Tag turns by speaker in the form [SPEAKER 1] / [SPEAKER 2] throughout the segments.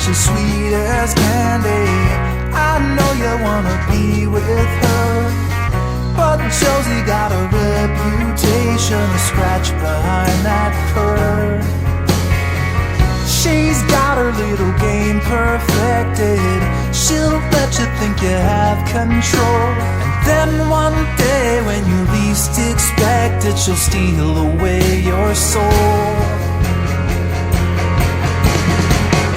[SPEAKER 1] she's sweet as candy. I know you wanna be with her, but Josie got a reputation to scratch behind that curve. She's got her little game perfected. She'll let you think you have control, and then one day when you least expect it, she'll steal away your soul.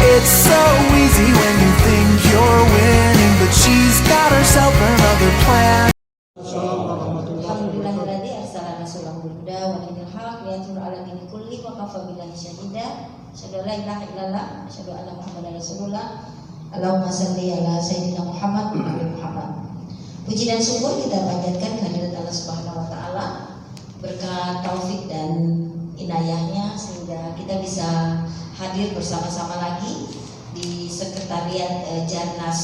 [SPEAKER 1] It's so easy when you think you're winning, but she's got herself another plan.
[SPEAKER 2] Alhamdulillahirrahmanirrahim. Assalana sulam bunda wa dinil haq liatur alamin kulli wa kafa billahi syahida. Asyhadu la ilaha illallah, asyhadu anna Muhammadar Rasulullah. Allahumma shalli ala sayyidina Muhammad wa ali Muhammad. Puji dan syukur kita panjatkan kehadirat Allah Subhanahu wa taala, berkat taufik dan inayahnya sehingga kita bisa hadir bersama-sama lagi di Sekretariat Jarnas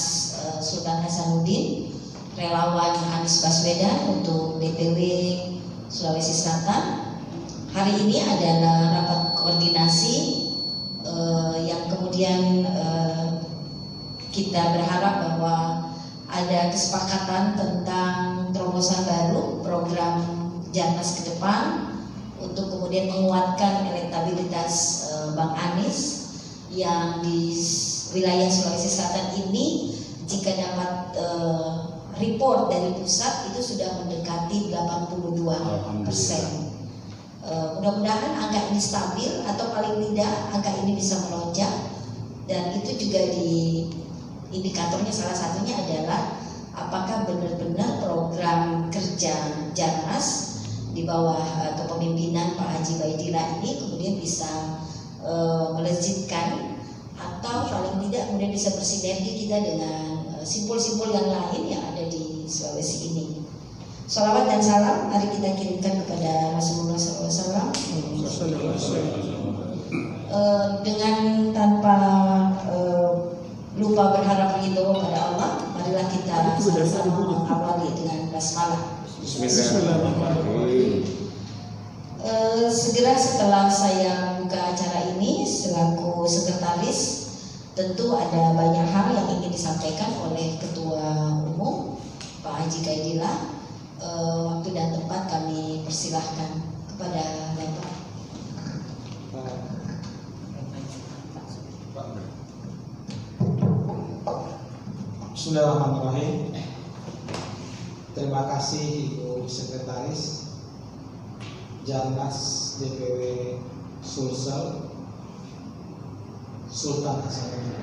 [SPEAKER 2] Sultan Hasanuddin, relawan Anies Baswedan untuk DPW Sulawesi Selatan. Hari ini adalah rapat koordinasi yang kemudian kita berharap bahwa ada kesepakatan tentang terobosan baru program Jarnas ke depan untuk kemudian menguatkan elektabilitas Bang Anies yang di wilayah Sulawesi Selatan ini, jika dapat report dari pusat itu sudah mendekati 82%. Mudah-mudahan angka ini stabil atau paling tidak angka ini bisa melonjak, dan itu juga di indikatornya salah satunya adalah apakah benar-benar program kerja Jarnas di bawah kepemimpinan Pak Haji Baidillah ini kemudian bisa melejitkan, atau paling tidak kemudian bisa bersinergi kita dengan simpul-simpul yang lain yang ada di Sulawesi ini. Shalawat dan salam mari kita kirimkan kepada Rasulullah SAW. Dengan tanpa lupa berharap ridho kepada Allah, marilah kita sama-sama mengawali dengan basmalah. Bismillahirrahmanirrahim. Segera setelah saya buka acara ini selaku sekretaris, tentu ada banyak hal yang ingin disampaikan oleh Ketua Umum Pak Haji Baidillah. Waktu dan tempat kami persilahkan kepada Bapak.
[SPEAKER 3] Bismillahirrahmanirrahim. Terima kasih Ibu Sekretaris Jarnas DPW Sulsel Sultan Hasanuddin.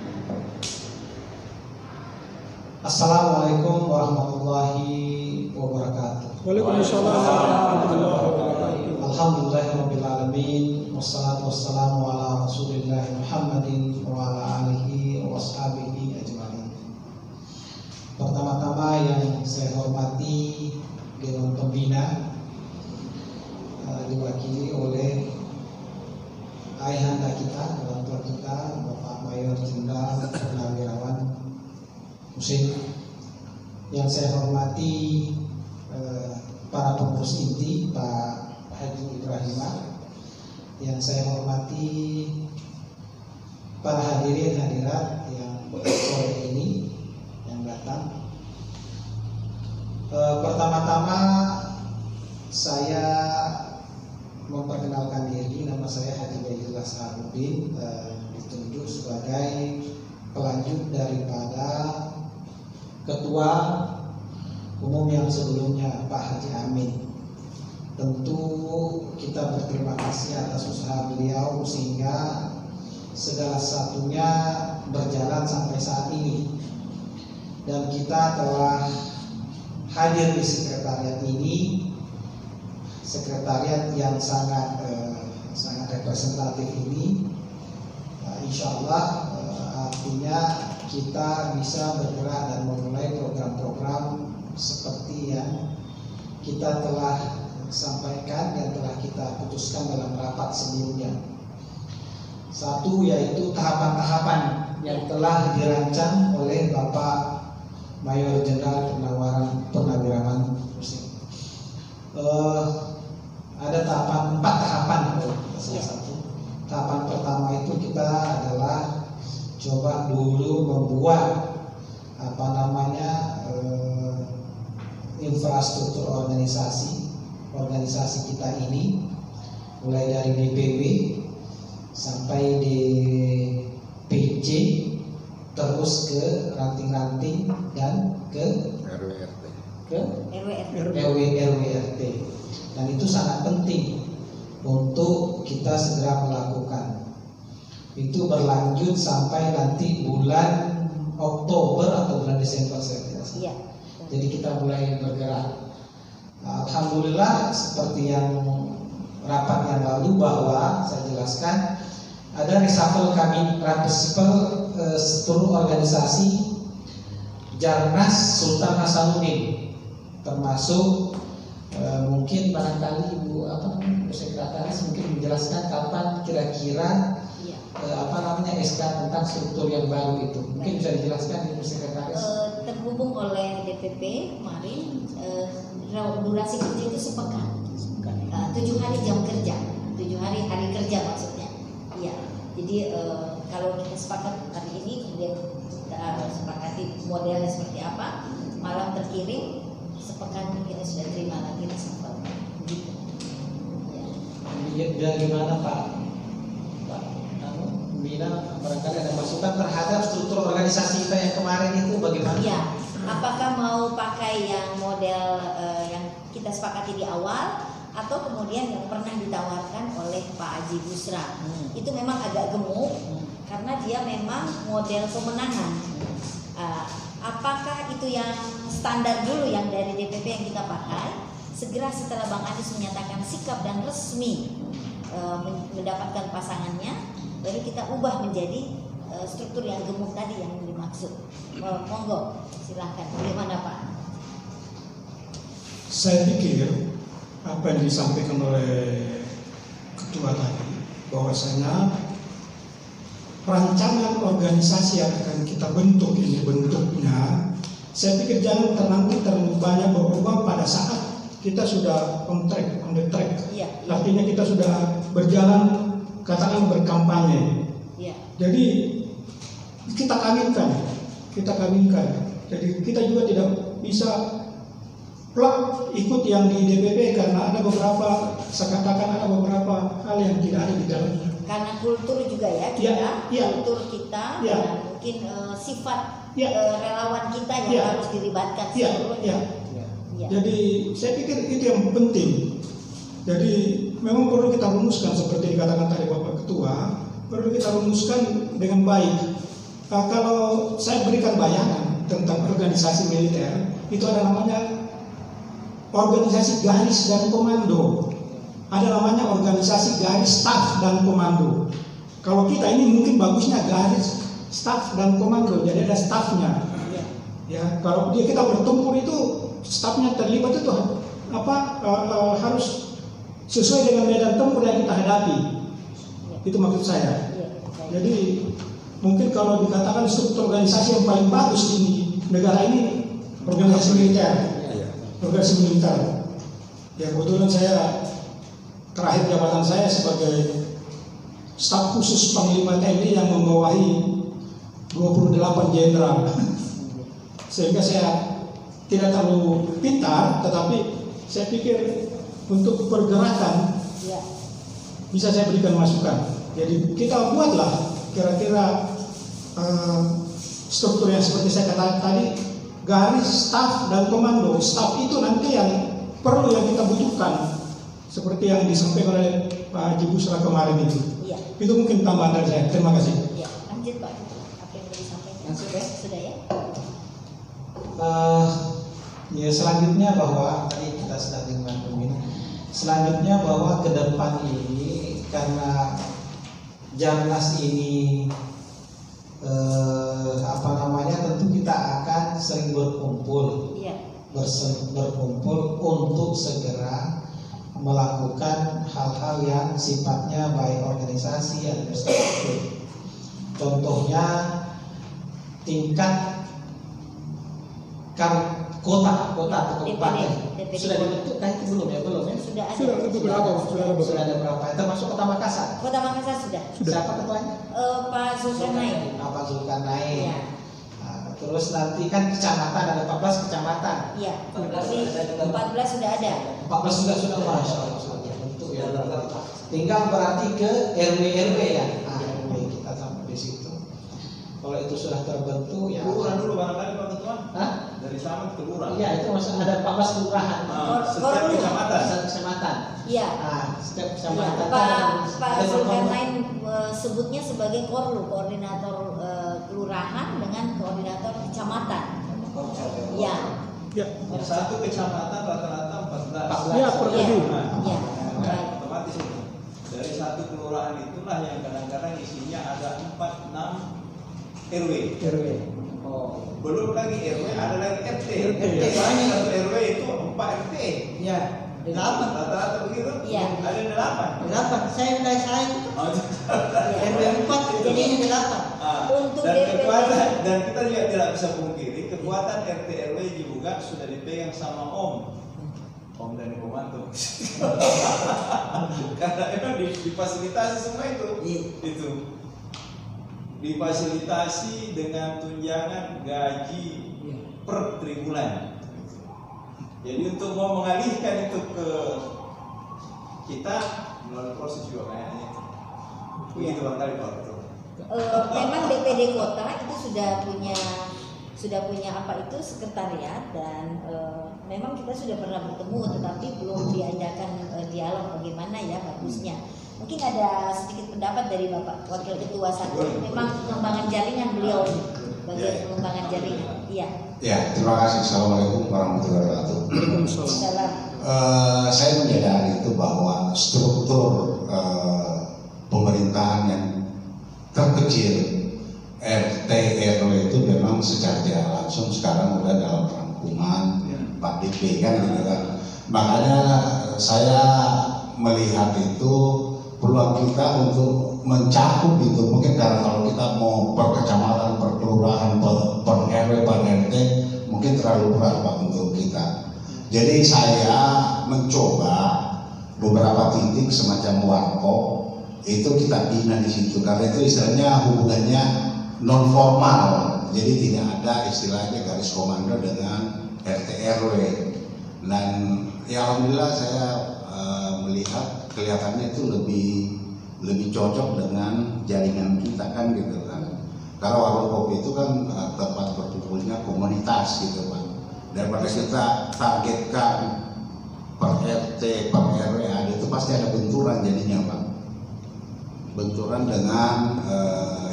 [SPEAKER 3] Assalamualaikum warahmatullahi wabarakatuh.
[SPEAKER 4] Waalaikumsalam warahmatullahi wabarakatuh.
[SPEAKER 3] Alhamdulillahirabbil alamin, wassalatu wassalamu ala Rasulillah Muhammadin wa ala alihi wa washabihi ajmain. Pertama-tama yang saya hormati Dewan Pembina, diwakili oleh ayahanda kita, orang tua kita, Bapak Mayor Jenderal Purnawirawan Husein. Yang saya hormati para pengurus inti Pak Haji Ibrahimah. Yang saya hormati para hadirin hadirat yang sore ini yang datang. Pertama-tama saya memperkenalkan diri, nama saya Haji Baidillah Saharuddin, ditunjuk sebagai pelanjut daripada Ketua Umum yang sebelumnya Pak Haji Amin. Tentu kita berterima kasih atas usaha beliau sehingga segala satunya berjalan sampai saat ini, dan kita telah hadir di sekretariat ini, sekretariat yang sangat representatif ini. Insya Allah artinya kita bisa bergerak dan memulai program-program seperti yang kita telah sampaikan dan telah kita putuskan dalam rapat sebelumnya. Satu yaitu tahapan-tahapan yang telah dirancang oleh Bapak Mayor Jenderal Purnawirawan Husein. Ada tahapan, 4 tahapan salah satu. Tahapan pertama itu kita adalah coba dulu membuat infrastruktur organisasi kita ini, mulai dari DPW sampai DPC, terus ke ranting-ranting dan ke RW/RT. Dan itu sangat penting untuk kita segera melakukan. Itu berlanjut sampai nanti bulan Oktober atau bulan Desember saya tidak salah.
[SPEAKER 2] Iya.
[SPEAKER 3] Jadi kita mulai bergerak. Alhamdulillah seperti yang rapat yang lalu bahwa saya jelaskan ada reshuffle seluruh organisasi Jarnas Sultan Hasanuddin, termasuk mungkin barangkali Ibu Sekretaris mungkin menjelaskan kapan kira-kira SK tentang struktur yang baru itu. Mungkin bisa dijelaskan Ibu Sekretaris.
[SPEAKER 2] Terhubung oleh DPP kemarin, durasi kerja itu sepekan. 7 hari jam kerja, 7 hari kerja maksudnya. Iya. Jadi kalau kita sepakat hari ini, kemudian kita sepakati modelnya seperti apa, malam terkirim, sepekan kita sudah terima lagi reshuffle. Begitu.
[SPEAKER 3] Ya, gimana Pak Mina, barangkali ada masukan terhadap struktur organisasi kita yang kemarin itu bagaimana?
[SPEAKER 2] Iya. Apakah mau pakai yang model yang kita sepakati di awal, atau kemudian yang pernah ditawarkan oleh Pak Haji Busra? Itu memang agak gemuk karena dia memang model pemenangan. Apakah itu yang standar dulu yang dari DPP yang kita pakai? Segera setelah Bang Anies menyatakan sikap dan resmi mendapatkan pasangannya, baru kita ubah menjadi struktur yang gemuk tadi yang dimaksud. Monggo, silahkan. Bagaimana Pak?
[SPEAKER 4] Saya pikir apa yang disampaikan oleh ketua tadi, bahwasanya rancangan organisasi yang akan kita bentuk ini bentuknya, saya pikir jangan nanti terlalu banyak berubah pada saat kita sudah on the track.
[SPEAKER 2] Iya.
[SPEAKER 4] Artinya kita sudah berjalan, katakan berkampanye.
[SPEAKER 2] Iya.
[SPEAKER 4] Jadi kita kawinkan. Jadi kita juga tidak bisa plak ikut yang di DPP karena ada beberapa, saya katakan ada beberapa hal yang tidak ada di dalamnya.
[SPEAKER 2] Karena kultur juga ya kita, kultur kita, dan mungkin sifat relawan kita yang harus dilibatkan seluruhnya.
[SPEAKER 4] Jadi saya pikir itu yang penting. Jadi memang perlu kita rumuskan seperti dikatakan tadi Bapak Ketua, perlu kita rumuskan dengan baik. Kalau saya berikan bayangan tentang organisasi militer, itu ada namanya organisasi garis dan komando, ada namanya organisasi garis staf dan komando. Kalau kita ini mungkin bagusnya garis staf dan komando, jadi ada stafnya. Ya, kalau kita bertempur itu stafnya terlibat itu harus sesuai dengan medan tempur yang kita hadapi. Itu maksud saya. Jadi mungkin kalau dikatakan struktur organisasi yang paling bagus di negara ini organisasi militer. Organisasi militer. Ya kebetulan saya terakhir jabatan saya sebagai staf khusus Panglima TNI yang membawahi 28 jenderal. Sehingga saya tidak terlalu pintar, tetapi saya pikir untuk pergerakan bisa saya berikan masukan. Jadi kita buatlah kira-kira struktur yang seperti saya katakan tadi, garis, staf, dan komando. Staf itu nanti yang perlu yang kita butuhkan, seperti yang disampaikan oleh Pak Haji Busra kemarin itu.
[SPEAKER 2] Iya.
[SPEAKER 4] Itu mungkin tambahan dari saya. Terima kasih.
[SPEAKER 2] Ya, lanjut Pak. Apa yang disampaikan? Sudah ya?
[SPEAKER 3] Ya selanjutnya bahwa tadi kita sedang dengan pembina. Selanjutnya bahwa ke depan ini karena Jarnas ini tentu kita akan sering berkumpul, berkumpul untuk segera melakukan hal-hal yang sifatnya baik organisasi administratif. Contohnya tingkat kota atau kabupaten.
[SPEAKER 2] DPD
[SPEAKER 3] Sudah dibentuk kan itu belum ya? Belum ya?
[SPEAKER 2] Sudah ada.
[SPEAKER 4] Sudah ada beberapa, sudah ada beberapa.
[SPEAKER 3] Sudah ada berapa? Termasuk Kota Makassar.
[SPEAKER 2] Kota Makassar sudah.
[SPEAKER 3] Siapa ketuanya?
[SPEAKER 2] Pak Zulkarnain.
[SPEAKER 3] Pak Zulkarnain.
[SPEAKER 2] Iya.
[SPEAKER 3] Nah, terus nanti kan kecamatan ada 14 kecamatan.
[SPEAKER 2] Iya. Tapi 14 sudah ada.
[SPEAKER 3] 14 sudah Masya Allah sudah terbentuk ya. Tinggal berarti ke RW ya. Nah, RW kita sampai di situ. Kalau itu sudah terbentuk ya.
[SPEAKER 5] Kelurahan dulu barangkali Pak Ketua.
[SPEAKER 3] Hah?
[SPEAKER 5] Dari sama ke kelurahan.
[SPEAKER 3] Iya, itu maksud ada 14 kelurahan.
[SPEAKER 5] Setiap kecamatan.
[SPEAKER 3] Setiap kecamatan.
[SPEAKER 2] Iya.
[SPEAKER 3] Nah, setiap
[SPEAKER 2] Ya,
[SPEAKER 3] kecamatan.
[SPEAKER 2] Pak
[SPEAKER 3] ada
[SPEAKER 2] Zulkarnain sebutnya sebagai Korlu, koordinator kelurahan dengan koordinator kecamatan. Ya,
[SPEAKER 4] Ya,
[SPEAKER 5] Satu kecamatan rata-rata 14.
[SPEAKER 4] ya per
[SPEAKER 2] Iya.
[SPEAKER 4] lebih.
[SPEAKER 2] ya,
[SPEAKER 5] Kan
[SPEAKER 2] baik.
[SPEAKER 5] otomatis itu. Dari satu kelurahan itulah yang kadang-kadang isinya ada 4-6 RW.
[SPEAKER 3] RW. Oh.
[SPEAKER 5] Belum lagi RW, ada lagi RT.
[SPEAKER 3] RT.
[SPEAKER 5] Banyak satu RW itu 4 RT.
[SPEAKER 3] Iya, 8.
[SPEAKER 5] Rata-rata begitu.
[SPEAKER 2] Iya.
[SPEAKER 5] Ada 8.
[SPEAKER 3] 8. Saya wilayah saya itu
[SPEAKER 5] Oh,
[SPEAKER 3] RW 4 jadinya 8.
[SPEAKER 2] Untuk
[SPEAKER 5] dan
[SPEAKER 2] DPD.
[SPEAKER 5] kekuatan, dan kita juga tidak bisa pungkiri kekuatan RT RW juga sudah dipegang sama Om dan Komanto. Karena memang difasilitasi semua itu difasilitasi dengan tunjangan gaji per tribulan. Jadi untuk mau mengalihkan itu ke kita melalui proses juga kayaknya. Begitu barangkali Pak.
[SPEAKER 2] Memang DPD kota itu sudah punya apa itu sekretariat dan memang kita sudah pernah bertemu tetapi belum diadakan dialog bagaimana ya bagusnya. Mungkin ada sedikit pendapat dari Bapak Wakil Ketua satu. Memang pengembangan jaringan beliau bagi pengembangan jaringan. Iya.
[SPEAKER 6] Ya, terima kasih. Assalamualaikum warahmatullahi wabarakatuh.
[SPEAKER 2] Salam.
[SPEAKER 6] Saya menyadari itu bahwa struktur pemerintahan yang terkecil RT RW itu memang secara tidak langsung sekarang udah dalam rangkuman Pak DP kan gitu kan. Makanya saya melihat itu peluang kita untuk mencakup itu mungkin karena kalau kita mau per kecamatan, per kelurahan, per RW, per RT mungkin terlalu berat Pak untuk kita. Jadi saya mencoba beberapa titik semacam warkop itu kita bina di situ karena itu istilahnya hubungannya non formal, jadi tidak ada istilahnya garis komando dengan RT RW. Dan ya alhamdulillah saya melihat kelihatannya itu lebih cocok dengan jaringan kita kan gitu kan. Karena warkop itu kan tempat berkumpulnya komunitas gitu Pak. Daripada kita targetkan per RT per RW itu pasti ada benturan jadinya Pak. Benturan dengan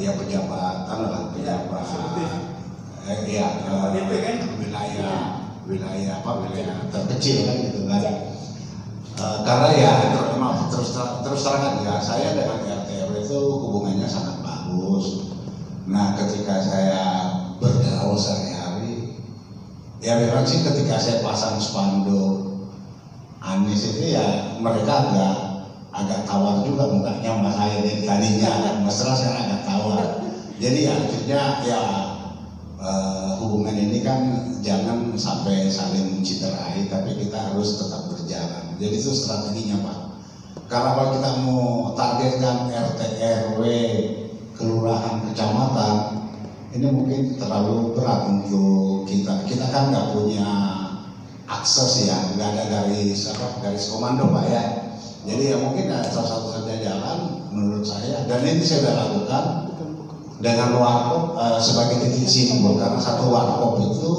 [SPEAKER 6] ya pejabat wilayah terkecil kan gitu kan. Karena ya terus terang ya saya dengan RT RW itu hubungannya sangat bagus. Nah ketika saya bergaul sehari-hari ya memang sih ketika saya pasang spanduk Anies itu ya mereka agak tawar juga mukanya sama saya dari tadinya mesra sekarang agak tawar. Jadi akhirnya ya hubungan ini kan jangan sampai saling menciderai tapi kita harus tetap berjalan. Jadi itu strateginya Pak. Karena kalau kita mau targetkan RT RW kelurahan kecamatan ini mungkin terlalu berat untuk kita. Kita kan nggak punya akses ya, nggak ada garis komando Pak ya. Jadi ya mungkin ada salah satu saja jalan menurut saya dan ini saya sudah lakukan dengan warkop sebagai titik simbol karena satu warkop itu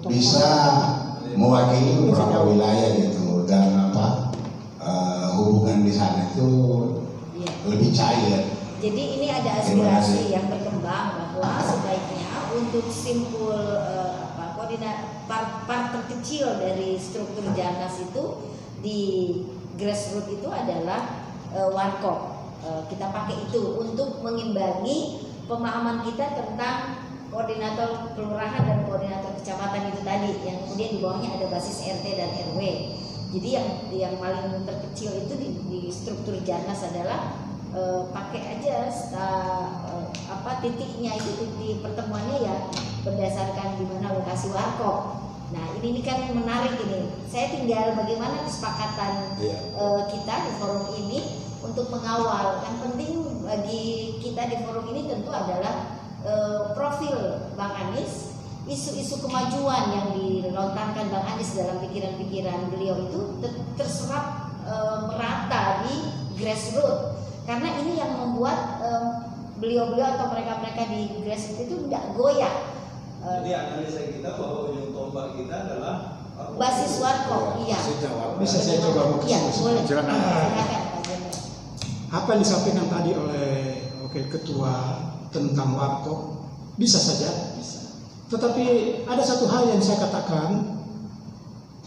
[SPEAKER 6] bisa mewakili beberapa wilayah gitu dan hubungan di sana itu lebih cair.
[SPEAKER 2] Jadi ini ada aspirasi yang berkembang bahwa sebaiknya untuk simpul part terkecil dari struktur Janas itu di grassroots itu adalah warkop. Kita pakai itu untuk mengimbangi pemahaman kita tentang koordinator kelurahan dan koordinator kecamatan itu tadi yang kemudian di bawahnya ada basis RT dan RW. Jadi yang paling terkecil itu di struktur Janas adalah pakai aja titiknya itu di pertemuannya ya berdasarkan di mana lokasi warkop. Nah ini kan menarik ini. Saya tinggal bagaimana kesepakatan kita di forum ini untuk mengawal. Yang penting bagi kita di forum ini tentu adalah profil Bang Anies, isu-isu kemajuan yang dilontarkan Bang Anies dalam pikiran-pikiran beliau itu terserap merata di grassroots. Karena ini yang membuat beliau-beliau atau mereka-mereka di grassroots itu tidak goyah.
[SPEAKER 5] Jadi analisa kita bahwa ujung tombak kita adalah
[SPEAKER 2] basis warkop. Iya.
[SPEAKER 4] Bisa saya coba
[SPEAKER 2] Iya, boleh.
[SPEAKER 4] Silakan.
[SPEAKER 2] Silakan.
[SPEAKER 4] Apa yang disampaikan tadi oleh ketua tentang warkop bisa saja. Tetapi ada satu hal yang saya katakan,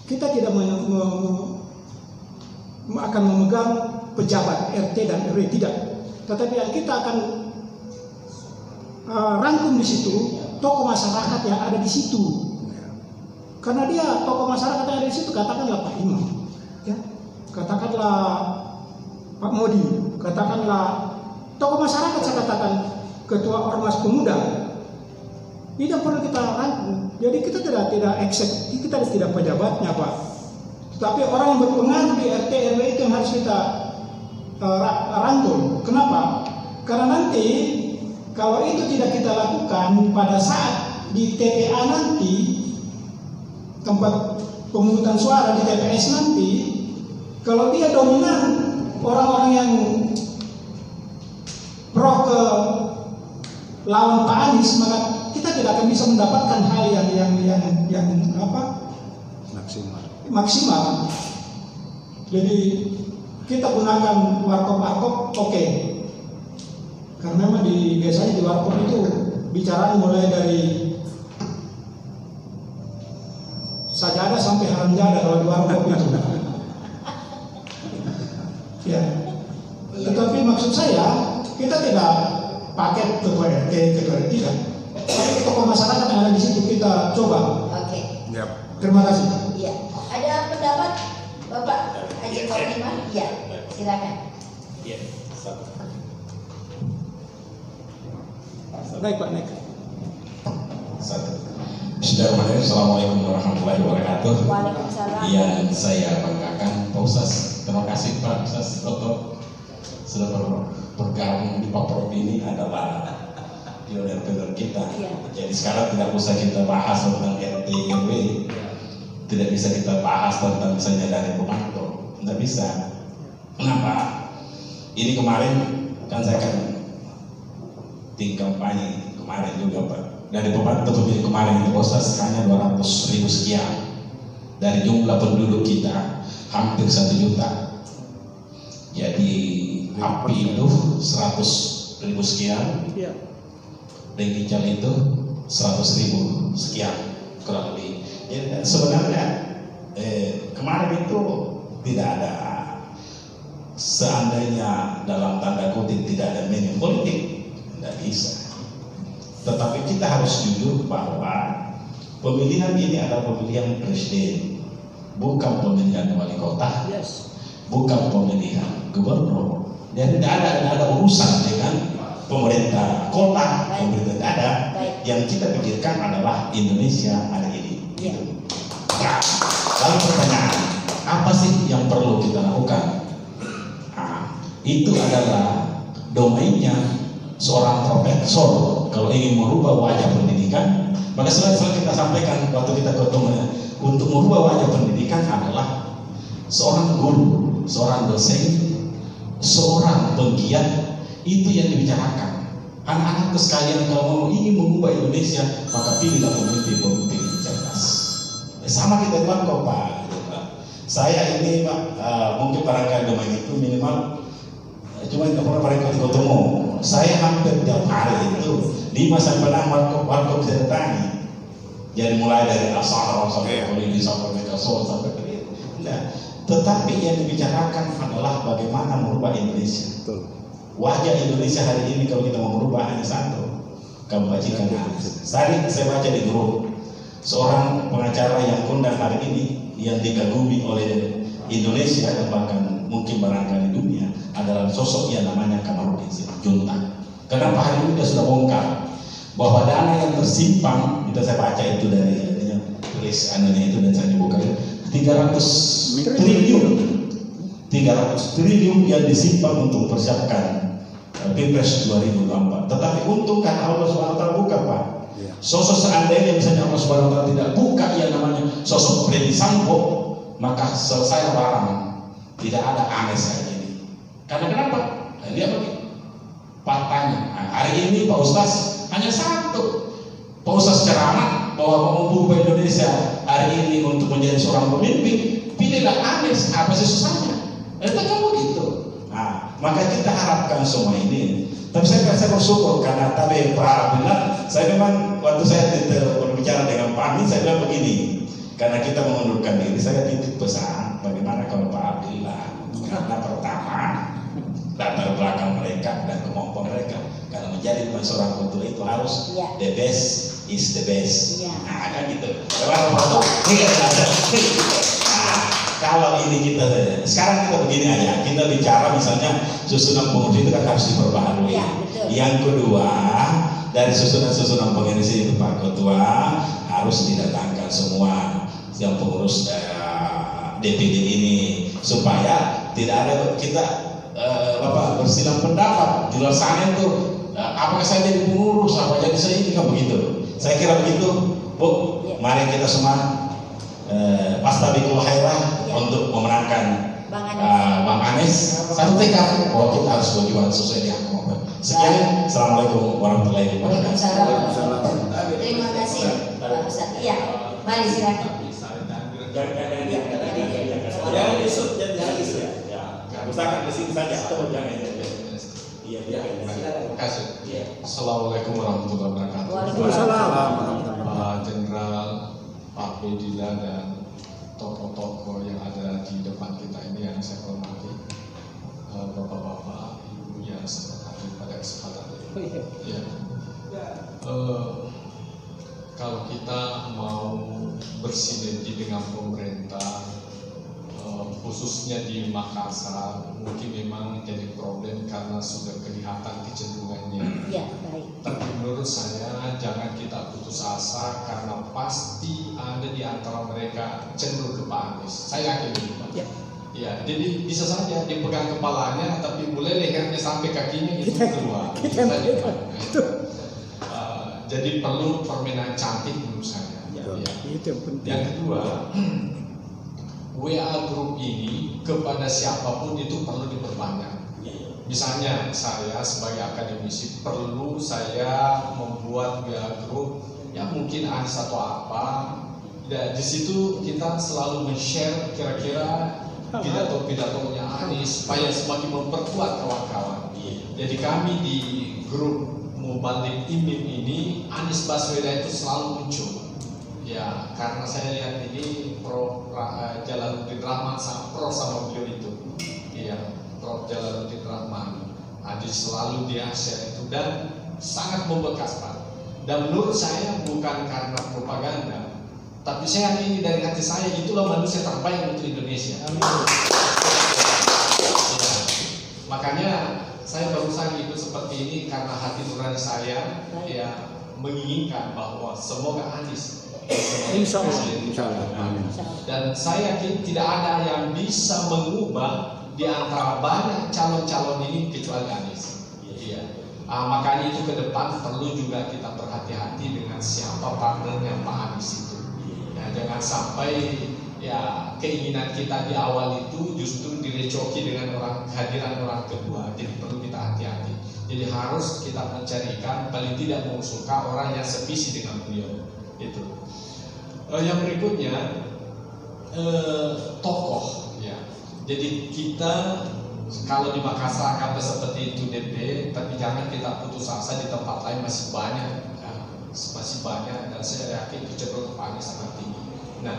[SPEAKER 4] kita tidak akan memegang pejabat RT dan RW, tidak. Tetapi yang kita akan rangkum di situ tokoh masyarakat yang ada di situ. Karena dia tokoh masyarakat yang ada di situ, katakanlah Pak Imam, ya, katakanlah Pak Modi, katakanlah tokoh masyarakat, saya katakan ketua ormas pemuda. Ini yang perlu kita rangkum. Jadi kita tidak eksekutif, kita tidak pejabatnya Pak. Tapi orang yang berpengaruh di RT RW itu yang harus kita rangkul. Kenapa? Karena nanti kalau itu tidak kita lakukan pada saat di TPA nanti, tempat pemungutan suara di TPS nanti, kalau dia dominan orang-orang yang pro ke lawan Pak Anies, maka kita tidak akan bisa mendapatkan hal yang maksimal. Jadi kita gunakan warkop oke. Karena memang biasanya di warkop itu bicaranya mulai dari sajadah sampai haramjadah kalau di warkop itu. Ya. Tetapi maksud saya kita tidak pakai ketua RT, ketua RT tidak. Tapi tokoh masyarakat yang ada di situ kita coba.
[SPEAKER 2] Oke.
[SPEAKER 4] Terima kasih.
[SPEAKER 2] Iya. Ada pendapat Bapak Haji Fatimah? Iya. Silakan.
[SPEAKER 7] Iya. Satu.
[SPEAKER 4] Baik Pak Nek.
[SPEAKER 7] Satu. Bismillahirrahmanirrahim. Assalamualaikum warahmatullahi wabarakatuh.
[SPEAKER 2] Waalaikumsalam.
[SPEAKER 7] Yang saya banggakan Pak Ustaz. Terima kasih Pak Ustaz Dr. sudah bergabung di Paprop ini adalah pionir-pionir kita.
[SPEAKER 2] Iya.
[SPEAKER 7] Jadi sekarang tidak usah kita bahas tentang RT RW, tidak bisa kita bahas tentang misalnya dari pemantau, tidak bisa. Kenapa? Ini kemarin kan saya kan tim kampanye kemarin juga Pak. Dari pemantau pemilih kemarin itu Ustaz hanya 200.000 sekian. Dari jumlah penduduk kita hampir 1 juta. Jadi API itu 100.000 sekian.
[SPEAKER 4] Iya.
[SPEAKER 7] Ringkical itu 100.000 sekian kurang lebih. Ya, sebenarnya kemarin itu tidak ada, seandainya dalam tanda kutip tidak ada menu politik, tidak bisa. Tetapi kita harus jujur bahwa pemilihan ini adalah pemilihan presiden, bukan pemilihan wali kota, bukan pemilihan gubernur. Jadi tidak ada urusan dengan pemerintah kota, pemerintah tidak ada. Yang kita pikirkan adalah Indonesia hari ini. Nah, lalu pertanyaan, apa sih yang perlu kita lakukan? Nah, itu adalah domainnya seorang profesor. Kalau ingin merubah wajah pendidikan, maka selalu kita sampaikan waktu kita ketemu, untuk merubah wajah pendidikan adalah seorang guru, seorang dosen, seorang penggiat. Itu yang dibicarakan. Anak-anak sekalian, kalau ingin mengubah Indonesia, maka pilihlah pemimpin-pemimpin yang cerdas. Sama kita bilang kok Pak. Saya ini Pak, mungkin barangkali domain itu minimal cuma tidak pernah mereka ketemu. Saya hampir tiap hari itu 5-6 warkop saya datangi. Jadi mulai dari asal sampai Kolili sampai Megasol sampai ke itu. Nah, tetapi yang dibicarakan adalah bagaimana merubah Indonesia.
[SPEAKER 6] Betul.
[SPEAKER 7] Wajah Indonesia hari ini kalau kita mau merubah hanya satu, kamu bacakan. Tadi saya baca di grup seorang pengacara yang kondang hari ini yang dikagumi oleh Indonesia dan bahkan mungkin barangkali dunia adalah sosok yang namanya Kamarudin Junta. Kenapa hari ini sudah bongkar bahwa dana yang tersimpan, kita saya baca itu dari tulis anunya itu dan saya buka 300 triliun yang disimpan untuk persiapkan Pilpres 2024. Tetapi untuk karena Allah SWT buka, Pak. Sosok seandainya misalnya Allah SWT tidak buka yang namanya sosok Freddy Sambo, maka selesai barang. Tidak ada Anies hari ini. Karena kenapa? Nah, dia begini. Partanya. Nah, hari ini Pak Ustaz hanya satu. Pak Ustaz ceramah bahwa mau Indonesia hari ini untuk menjadi seorang pemimpin, pilihlah Anies. Apa sih susahnya? Itu kan begitu. Nah, maka kita harapkan semua ini. Tapi saya bersyukur karena tadi Pak bilang, saya memang waktu saya berbicara dengan Pak Amin, saya bilang begini, karena kita mengundurkan diri, saya titip pesan, bagaimana kalau Pak bilang, karena pertama latar belakang mereka dan kemampuan mereka, kalau menjadi seorang ketua itu harus the best is the best. Nah, kan gitu. Kalau ini kita sekarang kita begini aja, kita bicara misalnya susunan pengurus itu kan harus diperbaharui. Yang kedua, dari susunan pengurus itu Pak Ketua harus didatangkan semua yang pengurus DPD ini supaya tidak ada kita bersilang pendapat jual sana itu apakah saya jadi pengurus apa jadi saya ini kan begitu. Saya kira begitu, Bu. Mari kita semua Pastabikul Khairah untuk memenangkan Bang Anies. Satu tekad bahwa kita harus berjuang sesuai dengan kemampuan. Sekian, assalamualaikum warahmatullahi wabarakatuh.
[SPEAKER 2] Terima kasih Pak Ustaz. Iya, mari silakan.
[SPEAKER 7] Jangan disut, jangan disut. Usahakan di sini saja. Jangan. Iya.
[SPEAKER 8] Terima kasih. Assalamualaikum warahmatullahi wabarakatuh.
[SPEAKER 2] Waalaikumsalam.
[SPEAKER 8] Pak Jenderal, Pak Bedila dan tokoh-tokoh yang ada di depan kita ini yang saya hormati, bapak-bapak, ibu yang saya hormati pada kesempatan ini. Ya. Kalau kita mau bersinergi dengan pemerintah, khususnya di Makassar, mungkin memang jadi problem karena sudah kelihatan kecenderungannya.
[SPEAKER 2] Ya, baik.
[SPEAKER 8] Tapi menurut saya jangan kita putus asa karena pasti ada di antara mereka cenderung ke Pak Anies. Saya yakin itu, Pak. Ya, jadi bisa saja dipegang kepalanya, tapi mulai lehernya sampai kakinya itu keluar. Bisa saja, Pak. Jadi perlu permainan cantik menurut saya.
[SPEAKER 4] Itu yang penting.
[SPEAKER 8] Yang kedua, WA group ini kepada siapapun itu perlu diperbanyak. Misalnya saya sebagai akademisi perlu saya membuat WA group yang mungkin ada satu apa. Dan di situ kita selalu men-share kira-kira pidato-pidatonya Anies supaya semakin memperkuat kawan-kawan. Jadi kami di grup Mubalik Imim ini Anies Baswedan itu selalu muncul. Ya, karena saya lihat ini Prof. Jalaluddin Rahman sangat pro sama beliau itu. Iya, Prof. Jalaluddin Rahman. Jadi selalu dia share itu dan sangat membekas, Pak. Dan menurut saya bukan karena propaganda, tapi saya yakini dari hati saya itulah manusia terbaik untuk Indonesia. Ya, makanya saya barusan ikut seperti ini karena hati nurani saya ya menginginkan bahwa semoga Anies
[SPEAKER 4] Insya Allah.
[SPEAKER 8] dan saya yakin tidak ada yang bisa mengubah di antara banyak calon-calon ini kecuali Anies. Iya. Makanya itu ke depan perlu juga kita berhati-hati dengan siapa partnernya Pak Anies itu. Ya, jangan sampai ya keinginan kita di awal itu justru direcoki dengan kehadiran orang kedua. Jadi perlu kita hati-hati. Jadi harus kita mencarikan paling tidak mengusulkan orang yang sevisi dengan beliau. Itu. Yang berikutnya tokoh. Ya. Jadi kita kalau di Makassar kata seperti itu DP, tapi jangan kita putus asa di tempat lain masih banyak. Ya, masih banyak dan saya yakin kecenderungan Pak Anies sangat tinggi. Nah,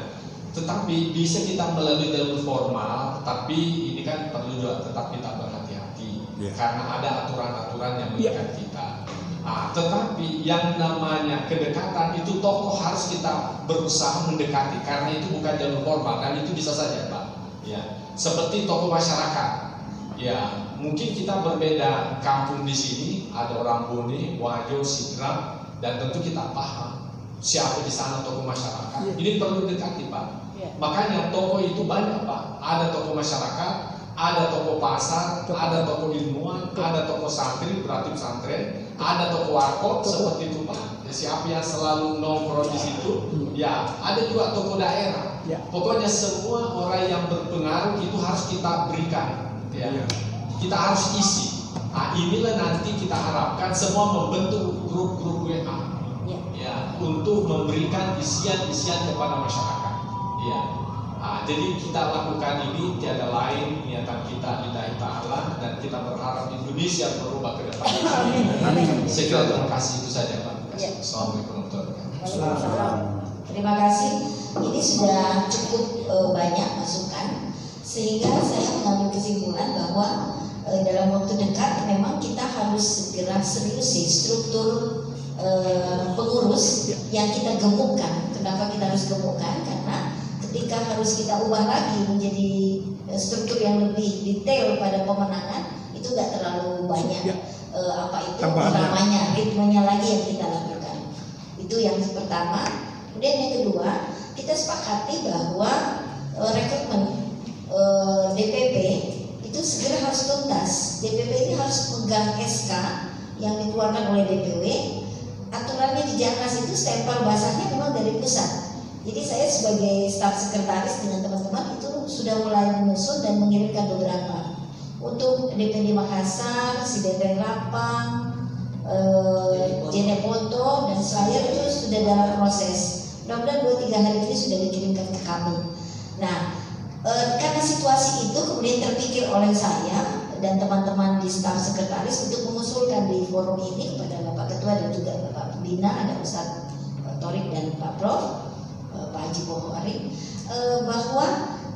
[SPEAKER 8] tetapi bisa kita melalui jalur formal, tapi ini kan perlu juga tetap kita berhati-hati karena ada aturan-aturan yang mengikat kita. Tetapi yang namanya kedekatan itu tokoh harus kita berusaha mendekati karena itu bukan jalur formal dan itu bisa saja, Pak. Ya, seperti tokoh masyarakat. Ya, mungkin kita berbeda kampung di sini, ada orang Bone, Wajo, Sidrap, dan tentu kita paham siapa di sana tokoh masyarakat. Ini perlu dekati Pak. Makanya tokoh itu banyak Pak. Ada tokoh masyarakat, ada tokoh pasar, ada tokoh ilmuwan, ada tokoh santri berarti pesantren, ada tokoh warkop seperti itu Pak. Siapa yang selalu nongkrong di situ, ya ada juga tokoh daerah. Pokoknya semua orang yang berpengaruh itu harus kita berikan, ya. Kita harus isi. Nah, inilah nanti kita harapkan semua membentuk grup-grup WA, ya, untuk memberikan isian-isian kepada masyarakat, ya. Nah, jadi kita lakukan ini tiada lain niatan kita lillahi ta'ala, dan kita berharap Indonesia berubah ke depan.
[SPEAKER 2] Amin.
[SPEAKER 8] Sekian, terima kasih, itu saja Pak. Assalamualaikum warahmatullahi wabarakatuh.
[SPEAKER 2] Terima kasih. Ini sudah cukup banyak masukan, sehingga saya mengambil kesimpulan bahwa dalam waktu dekat memang kita harus segera serius sih struktur pengurus yang kita gemukkan. Kenapa kita harus gemukkan? Karena ketika harus kita ubah lagi menjadi struktur yang lebih detail pada pemenangan, itu nggak terlalu banyak namanya ritmenya lagi yang kita lakukan. Itu yang pertama. Kemudian yang kedua, kita sepakati bahwa rekrutmen DPP itu segera harus tuntas. DPP ini harus pegang SK yang dikeluarkan oleh DPW. Aturannya di Jaknas itu stempel basahnya memang dari pusat. Jadi saya sebagai staf sekretaris dengan teman-teman itu sudah mulai menyusun dan mengirimkan beberapa. Untuk DPD Makassar, si DPD Lapang, Jeneponto, dan Selayar itu sudah dalam proses. Mudah-mudahan 2-3 hari ini sudah dikirimkan ke kami. Nah, karena situasi itu kemudian terpikir oleh saya dan teman-teman di staf sekretaris untuk mengusulkan di forum ini kepada Bapak Ketua dan juga Bapak Pembina, ada Ustaz Torik dan Pak Prof, Pak Haji Bokhari, bahwa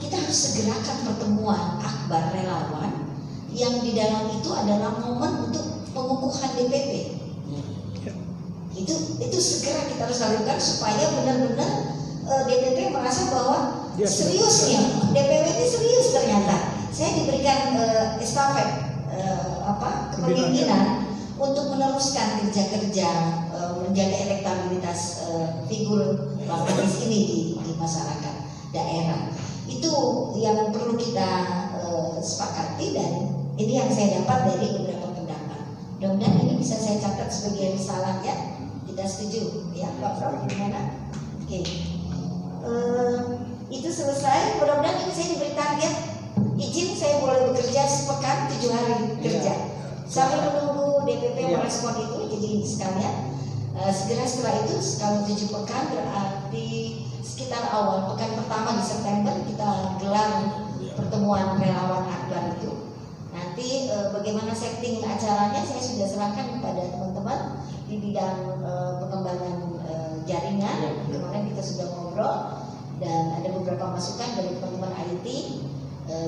[SPEAKER 2] kita harus segerakan pertemuan akbar relawan yang di dalam itu adalah momen untuk pengukuhan DPP. Itu segera kita harus lakukan supaya benar-benar DPP merasa bahwa seriusnya DPW ini serius ternyata. Saya diberikan estafet kepemimpinan untuk meneruskan kerja-kerja menjaga elektabilitas figur Pak Anies ini di masyarakat daerah. Itu yang perlu kita sepakati, dan ini yang saya dapat dari beberapa pendapat. Mudah-mudahan ini bisa saya catat sebagai risalah ya. Kita setuju ya Pak Prof, gimana? Oke. Itu selesai. Mudah-mudahan ini saya diberi target izin saya boleh bekerja sepekan 7 hari kerja. Sambil menunggu DPP merespon itu, jadi sekalian segera setelah itu kalau 7 pekan berarti sekitar awal pekan pertama di September kita gelar pertemuan relawan akbar itu. Nanti bagaimana setting acaranya saya sudah serahkan kepada teman-teman di bidang pengembangan jaringan. Kemarin kita sudah ngobrol dan ada beberapa masukan dari teman-teman IT,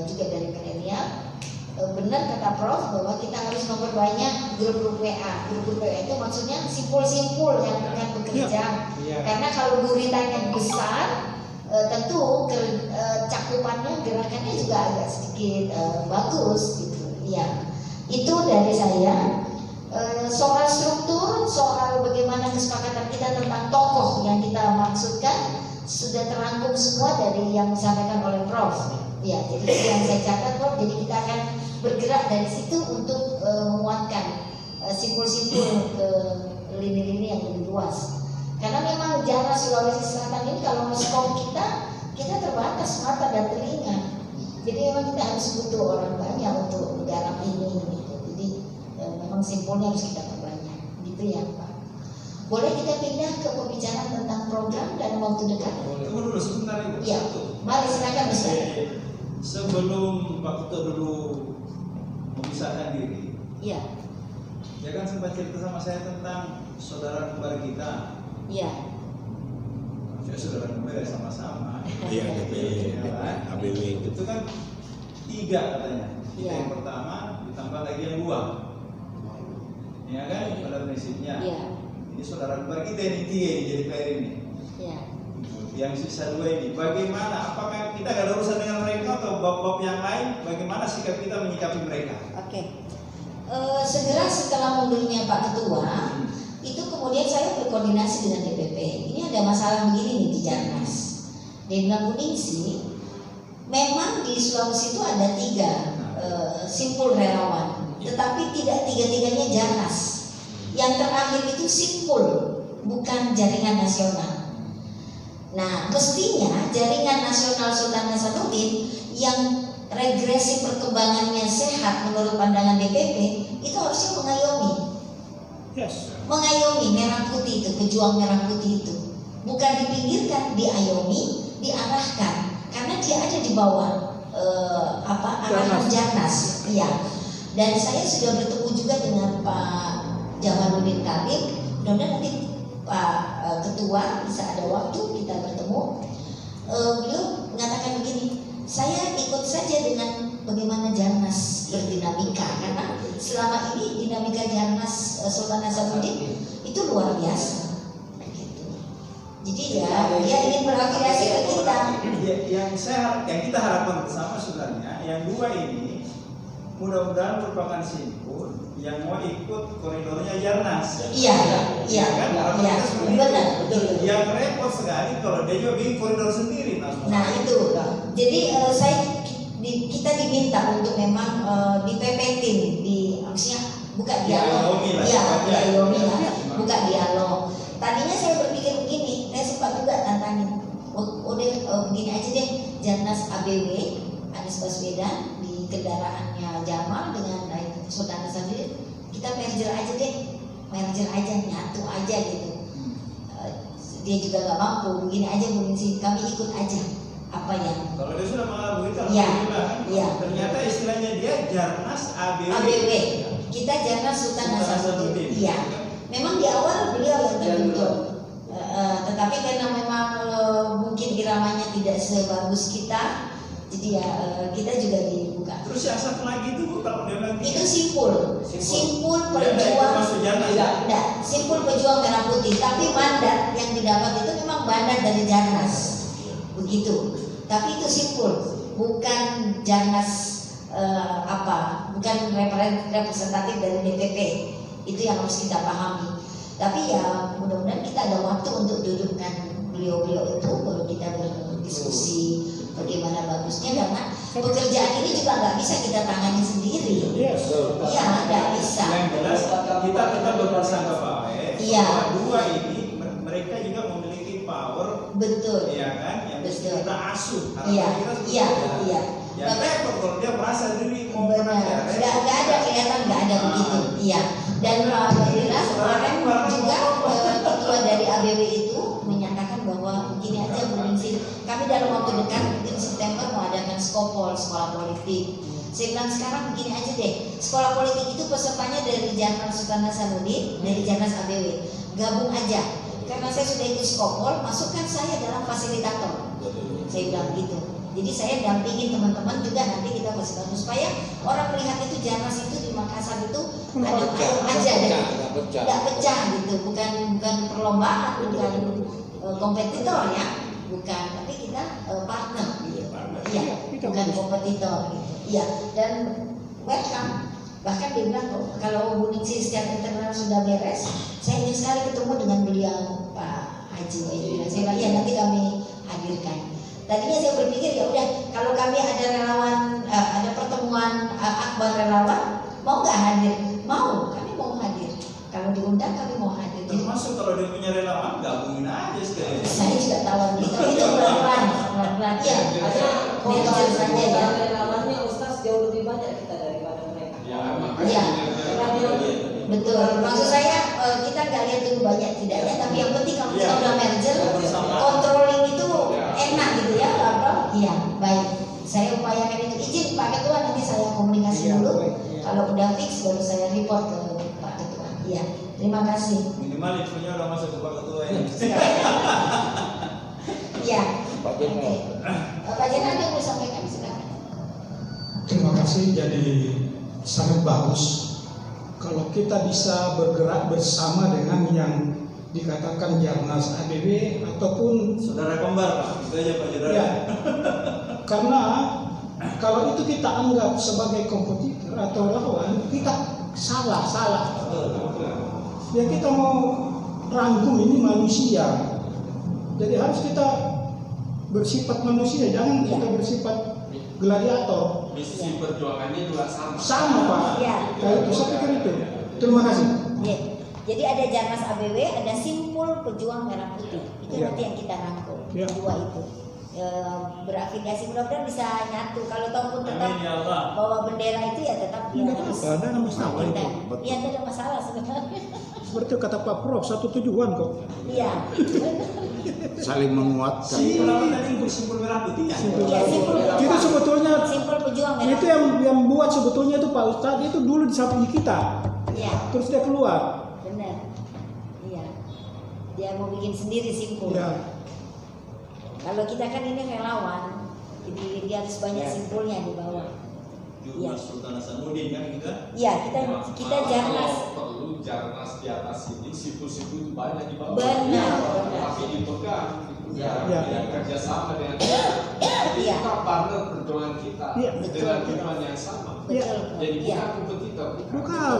[SPEAKER 2] juga dari milenial. Benar kata Prof bahwa kita harus memperbanyak grup-grup WA. Grup-grup WA itu maksudnya simpul-simpul yang akan bekerja. Karena kalau guritanya besar, tentu cakupannya gerakannya juga agak sedikit bagus gitu. Ya, itu dari saya. Soal struktur, soal bagaimana kesepakatan kita tentang tokoh yang kita maksudkan sudah terangkum semua dari yang disampaikan oleh Prof. Ya, jadi yang saya catat Prof, jadi kita akan bergerak dari situ untuk menguatkan simpul-simpul ke lini-lini yang lebih luas. Karena memang Jana Sulawesi Selatan ini kalau skop kita terbatas mata dan telinga. Jadi memang kita harus butuh orang banyak untuk menggarap ini gitu. Jadi memang simpulnya harus kita perbanyak. Gitu ya Pak. Boleh kita pindah ke pembicaraan tentang program dan waktu dekat?
[SPEAKER 5] Tunggu dulu sebentar Ibu.
[SPEAKER 2] Ya, mari silakan Ustaz.
[SPEAKER 5] Sebelum Pak Ketua dulu memisahkan diri,
[SPEAKER 2] Iya.
[SPEAKER 5] dia kan sempat cerita sama saya tentang saudara kembar kita.
[SPEAKER 2] Iya.
[SPEAKER 5] Saya saudara kembar sama-sama.
[SPEAKER 7] Iya, DPW, ABW.
[SPEAKER 5] Itu kan 3 katanya.
[SPEAKER 2] Iya.
[SPEAKER 5] Yang pertama ditambah lagi yang 2. Ya kan, pada prinsipnya.
[SPEAKER 2] Iya.
[SPEAKER 5] Ini saudara kembar kita ini 3 ini jadi player ini.
[SPEAKER 2] Iya.
[SPEAKER 5] Yang sisa 2 ini, bagaimana? Apakah kita gak ada urusan dengan mereka atau bab-bab yang lain? Bagaimana sikap kita menyikapi mereka?
[SPEAKER 2] Oke. Segera setelah munculnya Pak Ketua, itu kemudian saya berkoordinasi dengan DPP. Ini ini ada masalah begini nih di Jarnas. Dia bilang, Bu Ningsih, memang di Sulawesi itu ada 3 simpul relawan, tetapi tidak 3-tiganya Jarnas. Yang terakhir itu simpul, bukan jaringan nasional. Nah, mestinya jaringan nasional Sultan Hasanuddin yang regresi perkembangannya sehat menurut pandangan DPP itu harusnya mengayomi.
[SPEAKER 4] Yes.
[SPEAKER 2] Mengayomi merah putih itu, pejuang merah putih itu. Bukan dipinggirkan, diayomi, diarahkan, karena dia ada di bawah arahan Jarnas. Iya. Dan saya sudah bertemu juga dengan Pak Jamaluddin Khalid. Mudah-mudahan nanti Pak Ketua bisa ada waktu kita bertemu. Beliau mengatakan begini, saya ikut saja dengan bagaimana Jarnas berdinamika, karena selama ini dinamika Jarnas Sultan Hasanuddin itu luar biasa. Jadi ya dia ingin berafiliasi ke kita.
[SPEAKER 5] Yang kita harapkan bersama sebenarnya yang 2 ini mudah-mudahan merupakan simpul yang mau ikut koridornya Jarnas.
[SPEAKER 2] Iya,
[SPEAKER 5] kan?
[SPEAKER 2] Iya, benar.
[SPEAKER 5] Yang repot sekali kalau dia juga bikin koridor sendiri.
[SPEAKER 2] Nah itu. Jadi kita diminta untuk memang dipepetin, maksudnya buka dialog. Iya, diayomi lah, buka dialog. Tadinya saya berpikir begini, saya sempat juga tantangin, begini aja deh, Jarnas ABW, Anies Baswedan di kendaraannya Jamal dengan Sultan Hasanuddin, kita merger aja deh, nyatu aja gitu. Dia juga nggak mampu, begini aja Bu Ningsih, kami ikut aja apa yang.
[SPEAKER 5] Kalau dia sudah mengalami itu,
[SPEAKER 2] Iya.
[SPEAKER 5] Ternyata istilahnya dia Jarnas
[SPEAKER 2] ABW. Kita Jarnas Sultan Hasanuddin. Iya. Memang di awal beliau yang terbentuk, tetapi karena memang mungkin iramanya tidak sebagus kita, jadi ya kita juga dibuka.
[SPEAKER 5] Terus yang satu lagi itu kalau dia bilang
[SPEAKER 2] Itu simpul pejuang, simpul pejuang merah putih. Tapi mandat yang didapat itu memang mandat dari Jarnas, begitu. Tapi itu simpul, bukan Jarnas bukan representatif dari DPP. Itu yang harus kita pahami. Tapi ya mudah-mudahan kita ada waktu untuk dudukkan beliau-beliau itu, baru kita berdiskusi bagaimana bagusnya, karena pekerjaan ini juga nggak bisa kita tangani sendiri. Iya, nggak bisa.
[SPEAKER 5] Yang jelas kita berprasangka baik.
[SPEAKER 2] Iya.
[SPEAKER 5] Bahwa 2 ini mereka juga memiliki power.
[SPEAKER 2] Betul.
[SPEAKER 5] Iya kan? Yang bisa kita asuh.
[SPEAKER 2] Iya.
[SPEAKER 5] Ya repot kalau dia merasa diri mau
[SPEAKER 2] benar. Nggak ada kelihatan, nggak ada begitu. Iya. Dan alhamdulillah kemarin juga ketua dari ABW itu menyatakan bahwa begini aja Bu Ningsih, kami dalam waktu dekat mungkin September mau adakan skopol, sekolah politik. Saya bilang sekarang begini aja deh, sekolah politik itu pesertanya dari Jarnas Sultan Hasanuddin, dari Jarnas ABW, gabung aja. Karena saya sudah ikut skopol, masukkan saya dalam fasilitator. Saya bilang gitu. Jadi saya dampingin teman-teman juga, nanti kita kasih bantu supaya orang melihat itu Jarnas itu di Makassar itu ada aja, tidak pecah gitu, bukan perlombaan, bukan kompetitor ya, bukan, tapi kita partner, iya, bukan kompetitor gitu, iya. Dan welcome, bahkan dia bilang kalau Bu Ningsih secara internal sudah beres, saya ingin sekali ketemu dengan beliau Pak Haji. Saya bilang ya nanti kami hadirkan. Tadinya saya berpikir ya udah, kalau kami ada relawan, ada pertemuan akbar relawan, mau nggak hadir? Mau, kami mau hadir. Kalau diundang kami mau hadir.
[SPEAKER 5] Termasuk kalau dia punya relawan, gabungin aja sekali.
[SPEAKER 2] Saya juga tahu gitu, itu pelan-pelan. Ya, merger saja ya.
[SPEAKER 9] Relawannya Ustaz jauh lebih banyak kita daripada mereka.
[SPEAKER 2] Iya, betul. Maksud saya kita nggak lihat dulu banyak tidaknya, tapi yang penting kalau kita udah merger, controlling itu enak gitu ya, Pak. Iya, baik. Saya upayakan itu. Izin Pak Ketua, nanti saya komunikasi dulu. Kalau udah fix baru saya report ke Pak Ketua. Iya, terima kasih.
[SPEAKER 5] Minimal infonya udah masuk ke Pak Ketua ya.
[SPEAKER 2] Iya. Oke. Pak Jenar yang mau sampaikan, silakan.
[SPEAKER 4] Terima kasih. Jadi sangat bagus kalau kita bisa bergerak bersama dengan yang dikatakan Jarnas ABW ataupun
[SPEAKER 5] saudara kembar Pak, itu aja Pak Saudara.
[SPEAKER 4] Ya, karena kalau itu kita anggap sebagai kompetitor atau lawan, kita salah. Ya kita mau rangkum ini manusia, Jadi harus kita bersifat manusia, jangan
[SPEAKER 2] Iya.
[SPEAKER 4] kita bersifat gladiator.
[SPEAKER 8] Misi perjuangannya juga sama.
[SPEAKER 4] Sama Pak.
[SPEAKER 2] Iya.
[SPEAKER 4] Kayak itu saya pikir itu. Terima kasih.
[SPEAKER 2] Ya. Jadi ada Jarnas ABW, ada Simpul Pejuang Merah Putih. Itu
[SPEAKER 4] Iya.
[SPEAKER 2] nanti yang kita rangkul.
[SPEAKER 4] Iya.
[SPEAKER 2] Dua itu. Berafiliasi, mudah-mudahan bisa nyatu. Kalau tahu pun tetap
[SPEAKER 5] Amin, ya Allah.
[SPEAKER 2] bawa bendera itu ya tetap dia
[SPEAKER 4] Enggak
[SPEAKER 2] harus.
[SPEAKER 4] apa-apa, ada masalah itu.
[SPEAKER 2] Iya, tidak ada masalah sebenarnya.
[SPEAKER 4] Seperti kata Pak Prof, satu tujuan kok.
[SPEAKER 2] Iya.
[SPEAKER 6] Saling menguatkan.
[SPEAKER 5] Simpul apa tadi? Simpul merah putih ya?
[SPEAKER 2] Iya, Simpul.
[SPEAKER 4] Itu sebetulnya
[SPEAKER 2] Simpul Pejuang Merah
[SPEAKER 4] itu yang buat sebetulnya itu Pak Ustadz itu dulu di samping kita.
[SPEAKER 2] Iya,
[SPEAKER 4] Terus dia keluar.
[SPEAKER 2] benar. Iya. Dia mau bikin sendiri Simpul.
[SPEAKER 4] Ya.
[SPEAKER 2] Kalau kita kan ini relawan, jadi dia harus banyak simpulnya di bawah. Iya.
[SPEAKER 5] Mas Sultan Hasanuddin kan gitu kan?
[SPEAKER 2] Iya, kita Jarnas.
[SPEAKER 8] Kalau perlu Jarnas di atas ini, situ-situ banyak di bawah.
[SPEAKER 2] Benar.
[SPEAKER 8] Tapi dipegang,
[SPEAKER 2] Ya.
[SPEAKER 8] ya. Kerjasama dengan kita.
[SPEAKER 2] Iya.
[SPEAKER 8] Kita partner perjuangan kita
[SPEAKER 4] Iya.
[SPEAKER 8] dengan tujuan yang sama.
[SPEAKER 2] Betul.
[SPEAKER 8] Jadi
[SPEAKER 2] Iya.
[SPEAKER 8] bukan kompetitor.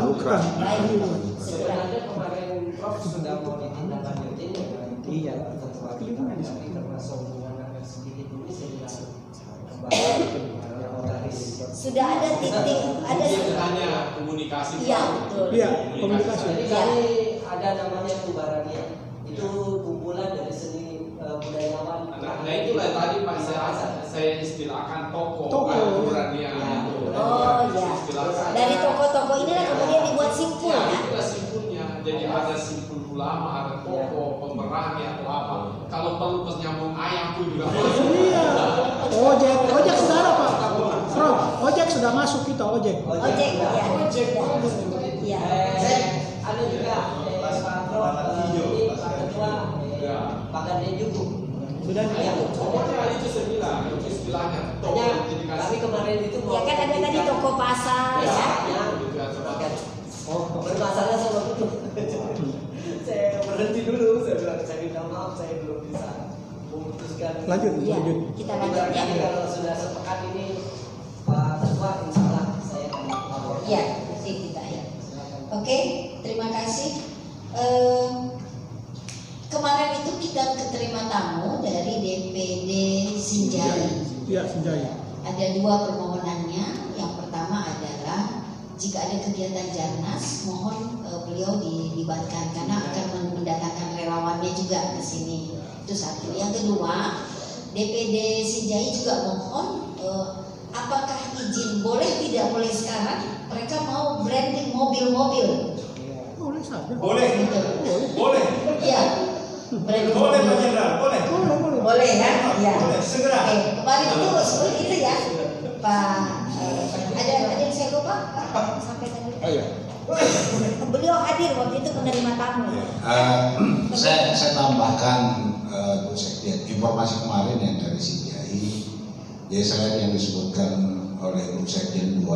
[SPEAKER 4] Bukan.
[SPEAKER 2] Baik, segera.
[SPEAKER 9] Sebenarnya kemarin Prof sudah mau ditindaklanjuti dengan
[SPEAKER 3] Iya.
[SPEAKER 9] ketua kita, tapi karena sombongan agak sedikit ini saya bilang kembali yang otoris.
[SPEAKER 2] Sudah ada titik, ada.
[SPEAKER 8] Dia hanya komunikasi.
[SPEAKER 2] Iya, betul.
[SPEAKER 4] Iya, komunikasi.
[SPEAKER 9] Jadi
[SPEAKER 2] Iya.
[SPEAKER 9] kami ada namanya Kubarania. Itu kumpulan dari seni budayawan.
[SPEAKER 8] Nah itulah tadi Pak saya istilahkan toko.
[SPEAKER 4] Toko.
[SPEAKER 8] Kurangnya.
[SPEAKER 2] Oh ya. Dari toko-toko inilah kemudian dibuat simpul
[SPEAKER 8] Ya,
[SPEAKER 2] ya.
[SPEAKER 8] itulah simpulnya. Jadi ada simpul ulama, ada toko, pemerangi atau apa. Kalau perlu penyambung ayam pun juga masuk.
[SPEAKER 4] Iya. Ojek sudah ada Pak. Prof, ojek sudah masuk kita ojek.
[SPEAKER 2] Ojek ya. Iya.
[SPEAKER 9] Ada juga Pak Prof, ini Pak Ketua, Pak Gandeng juga.
[SPEAKER 4] Sudah.
[SPEAKER 8] Pokoknya itu saya bilang, itu istilahnya toko.
[SPEAKER 9] Hanya
[SPEAKER 8] Jadi
[SPEAKER 9] kami kemarin itu
[SPEAKER 2] Ya kan ada tadi toko pasar ya.
[SPEAKER 9] Oh, bermasalah sama itu. Saya berhenti dulu, saya bilang saya minta maaf, saya belum bisa memutuskan.
[SPEAKER 4] Lanjut.
[SPEAKER 2] Iya, kita lanjut ya.
[SPEAKER 9] Jadi kalau sudah sepekan ini Pak Ketua, insya Allah saya akan lapor.
[SPEAKER 2] Iya, nanti kita ya. Oke, terima kasih. Kemarin itu kita keterima tamu dari DPD Sinjai.
[SPEAKER 4] Iya, Sinjai.
[SPEAKER 2] Ada dua permohonannya. Yang pertama adalah jika ada kegiatan Jarnas, mohon beliau dilibatkan karena akan mendatangkan relawannya juga ke sini. Itu satu. Yang kedua, DPD Sinjai juga mohon apakah izin boleh tidak boleh sekarang mereka mau branding mobil-mobil.
[SPEAKER 4] Boleh saja.
[SPEAKER 5] Boleh. Boleh.
[SPEAKER 2] Iya. Branding
[SPEAKER 5] Boleh Pak
[SPEAKER 2] mobil.
[SPEAKER 5] Jenderal, boleh.
[SPEAKER 2] Boleh ya? Iya.
[SPEAKER 5] Boleh, segera.
[SPEAKER 2] Oke, kemarin itu seperti itu ya, Pak. Ada yang saya lupa, Pak, sampai tadi.
[SPEAKER 6] Oh iya.
[SPEAKER 2] Beliau hadir waktu itu menerima tamu.
[SPEAKER 6] Saya tambahkan Bu Sekjen, informasi kemarin yang dari Sinjai. Jadi selain yang disebutkan oleh Bu Sekjen 2,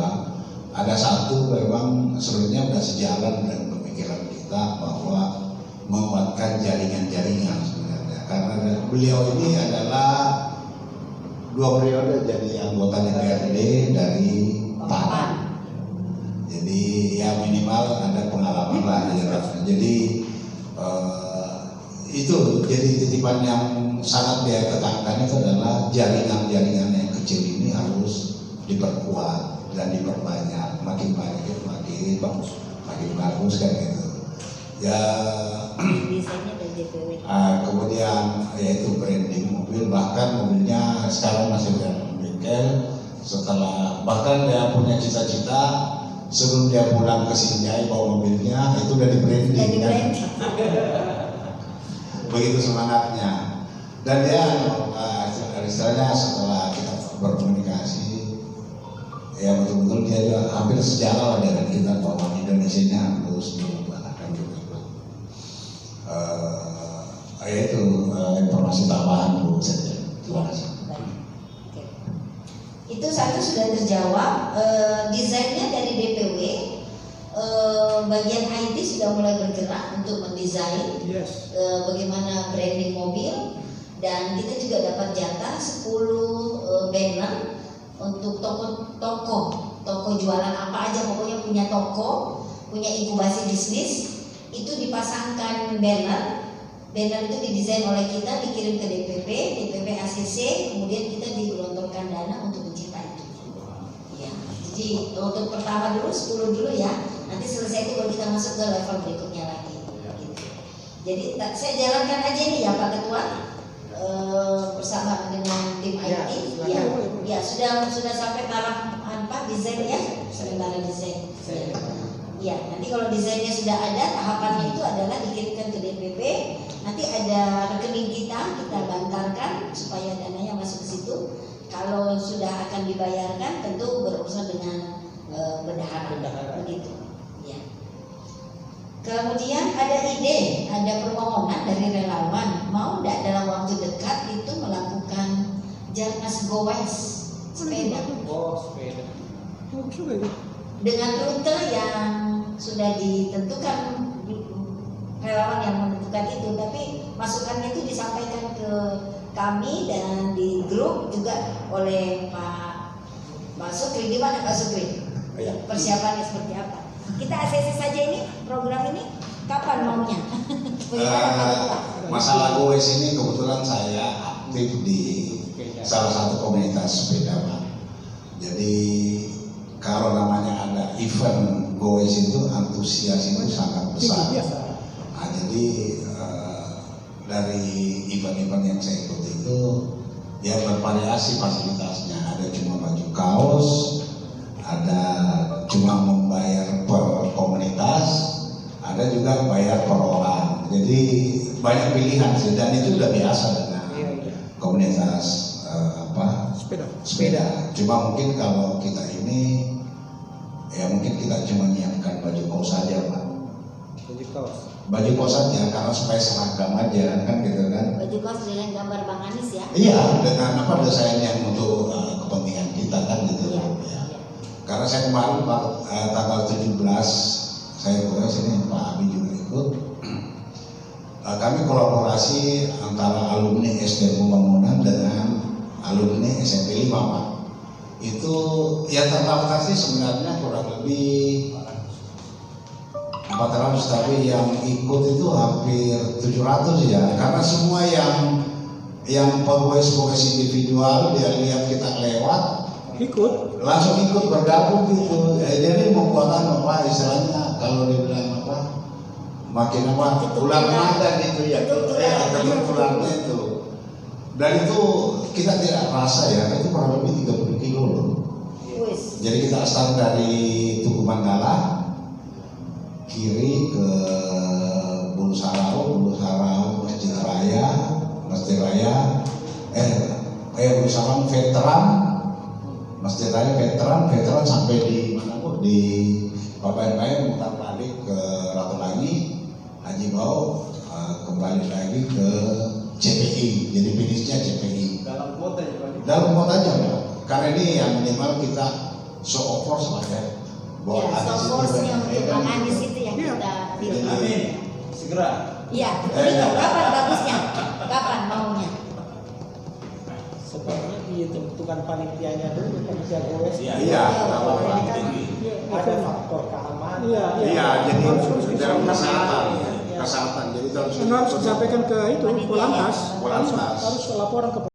[SPEAKER 6] ada satu memang sebenarnya sudah sejalan dengan pemikiran kita bahwa menguatkan jaringan-jaringan sebenarnya. Karena beliau ini adalah 2 periode jadi anggota DPRD dari PAN. Jadi ya minimal ada pengalaman lah ya. Jadi itu jadi titipan yang sangat dia tekankan itu adalah jaringan-jaringan yang kecil ini harus diperkuat dan diperbanyak, makin banyak makin bagus kan gitu. Ya
[SPEAKER 2] Desainnya dari DPW.
[SPEAKER 6] kemudian yaitu branding mobil, bahkan mobilnya sekarang masih dalam bengkel. Setelah bahkan dia punya cita-cita sebelum dia pulang ke Sinjai bawa mobilnya itu udah di branding
[SPEAKER 2] Dari
[SPEAKER 6] kan?
[SPEAKER 2] branding.
[SPEAKER 6] Begitu semangatnya. Dan dia istilahnya setelah kita berkomunikasi ya betul-betul dia juga hampir sejalan dengan kita bahwa Indonesia ini harus diubahkan gitu. Itu informasi tambahan Bu Sekjen. Terima kasih.
[SPEAKER 2] Oke. Itu satu sudah terjawab. Desainnya dari DPW. Bagian IT sudah mulai bergerak untuk mendesain
[SPEAKER 4] Yes.
[SPEAKER 2] bagaimana branding mobil, dan kita juga dapat jatah 10 banner untuk toko jualan apa aja, pokoknya punya toko, punya inkubasi bisnis, itu dipasangkan banner Banner itu didesain oleh kita, dikirim ke DPP, DPP ACC, kemudian kita digelontorkan dana untuk mencetak itu. Ya, jadi untuk pertama dulu 10 dulu ya, nanti selesai itu baru kita masuk ke level berikutnya lagi. Gitu. Jadi saya jalankan aja nih ya Pak Ketua, bersama dengan tim IT. Ya sudah sampai taraf apa desain ya, sementara desain. Ya, nanti kalau desainnya sudah ada, tahapannya itu adalah dikirimkan ke DPP. Nanti ada rekening kita bantarkan supaya dananya masuk ke situ. Kalau sudah akan dibayarkan, tentu berurusan dengan bendahara, begitu. Ya. Kemudian ada ide, ada permohonan dari relawan, mau tidak dalam waktu dekat itu melakukan Jarnas Gowes sepeda.
[SPEAKER 9] Sepeda.
[SPEAKER 2] Dengan rute yang sudah ditentukan, relawan yang menentukan itu, tapi masukannya itu disampaikan ke kami dan di grup juga oleh Pak Sukri. Gimana Pak Sukri? Persiapannya seperti apa? Kita ACC saja ini, program ini kapan maunya?
[SPEAKER 6] Masalah goes ini kebetulan saya aktif di salah satu komunitas sepeda Pak. Jadi kalau namanya ada event goes itu antusias itu sangat besar. Nah, jadi dari event-event yang saya ikuti itu ya bervariasi fasilitasnya. Ada cuma baju kaos, ada cuma membayar per komunitas, ada juga bayar per orang. Jadi banyak pilihan sih, dan itu udah biasa dengan komunitas sepeda. Cuma mungkin kalau kita ini ya mungkin kita cuma menyiapkan baju kaos saja Pak. Baju kaos saja karena supaya seragam aja kan gitu kan.
[SPEAKER 2] Baju kaos dengan gambar Bang Anies ya?
[SPEAKER 6] Iya, dengan desain yang untuk kepentingan kita kan gitu.
[SPEAKER 2] Iya.
[SPEAKER 6] Ya. Karena saya kemarin tanggal 17 saya goes ini Pak Abi juga ikut. Kami kolaborasi antara alumni SD Pembangunan dengan alumni SMP 5 Pak. Itu yang terdaftar sih sebenarnya kurang lebih 400, tapi yang ikut itu hampir 700 ya. Karena semua yang pegawai individual dia lihat kita lewat langsung ikut bergabung gitu. Jadi membuatkan apa istilahnya kalau dibilang apa makin apa ular naga gitu ya. Kebetulannya itu. Dan itu kita tidak rasa ya, itu kurang lebih 30 kilo loh. Jadi kita start dari Tugu Manggala, kiri ke Bulu Sarau, Masjid Raya, Bulu Sarau Veteran, Masjid Raya Veteran sampai di mana Bu? Di Bapak-Bapak mutar balik ke Ratu Langi, Haji Bau, kembali lagi ke CPI, jadi finishnya CPI.
[SPEAKER 9] Dalam kota ya Pak?
[SPEAKER 6] Dalam kota aja Pak. Karena ini yang minimal kita show of force lah ya.
[SPEAKER 2] Ya, show force-nya untuk Bang Anies itu yang kita pilih.
[SPEAKER 5] Amin. Segera.
[SPEAKER 2] Iya, begitu. Kapan bagusnya? Kapan maunya?
[SPEAKER 9] Sebenarnya ditentukan panitianya dulu, panitia goes.
[SPEAKER 6] Iya,
[SPEAKER 9] Ada faktor keamanan.
[SPEAKER 6] Iya, jadi dalam kesehatan. Jadi
[SPEAKER 4] harus disampaikan ke itu Polantas.
[SPEAKER 6] Polantas.
[SPEAKER 4] Harus laporan ke